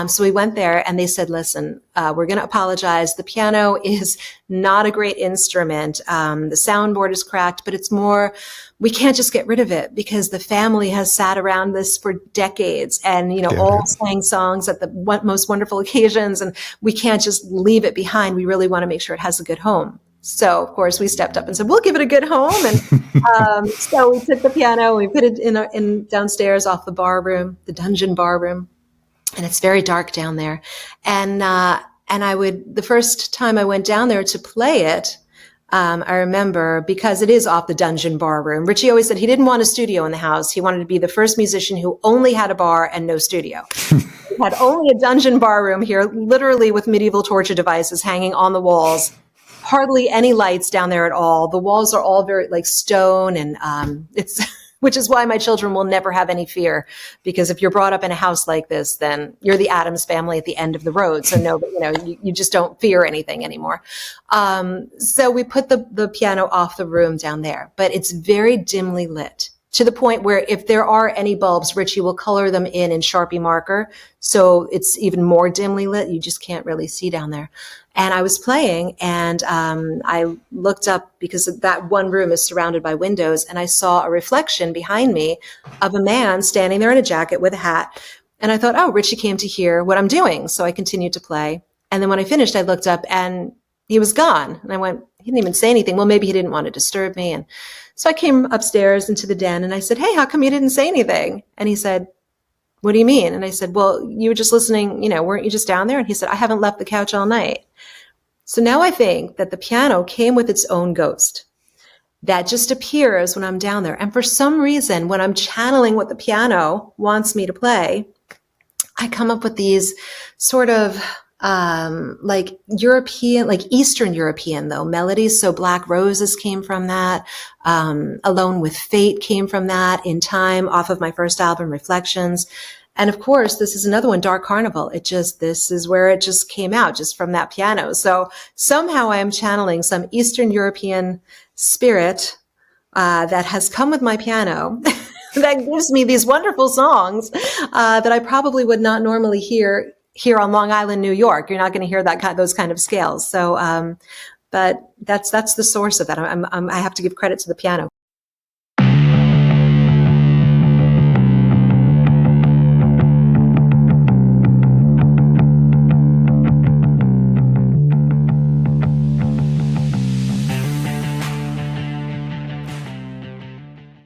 So we went there and they said, listen, we're going to apologize. The piano is not a great instrument. The soundboard is cracked, but it's more, we can't just get rid of it because the family has sat around this for decades and, all sang songs at the most wonderful occasions. And we can't just leave it behind. We really want to make sure it has a good home. So, of course, we stepped up and said, we'll give it a good home. And so we took the piano, we put it in downstairs off the bar room, the dungeon bar room. And it's very dark down there. And the first time I went down there to play it, I remember, because it is off the dungeon bar room. Ritchie always said he didn't want a studio in the house. He wanted to be the first musician who only had a bar and no studio. He had only a dungeon bar room here, literally with medieval torture devices hanging on the walls. Hardly any lights down there at all. The walls are all very like stone, and which is why my children will never have any fear, because if you're brought up in a house like this, then you're the Addams family at the end of the road. So no, you just don't fear anything anymore. So we put the piano off the room down there, but it's very dimly lit, to the point where if there are any bulbs, Ritchie will color them in Sharpie marker. So it's even more dimly lit. You just can't really see down there. And I was playing, and I looked up, because that one room is surrounded by windows, and I saw a reflection behind me of a man standing there in a jacket with a hat. And I thought, oh, Ritchie came to hear what I'm doing. So I continued to play. And then when I finished, I looked up and he was gone. And I went, he didn't even say anything. Well, maybe he didn't want to disturb me. And so I came upstairs into the den and I said, hey, how come you didn't say anything? And he said, what do you mean? And I said, well, you were just listening, weren't you just down there? And he said, I haven't left the couch all night. So now I think that the piano came with its own ghost that just appears when I'm down there. And for some reason, when I'm channeling what the piano wants me to play, I come up with these sort of like European, like Eastern European though, melodies. So Black Roses came from that. Alone with Fate came from that. In Time, off of my first album, Reflections. And of course, this is another one, Dark Carnival. This is where it just came out, just from that piano. So somehow I am channeling some Eastern European spirit that has come with my piano that gives me these wonderful songs that I probably would not normally hear here on Long Island, New York. You're not going to hear those kind of scales. So, but that's the source of that. I have to give credit to the piano.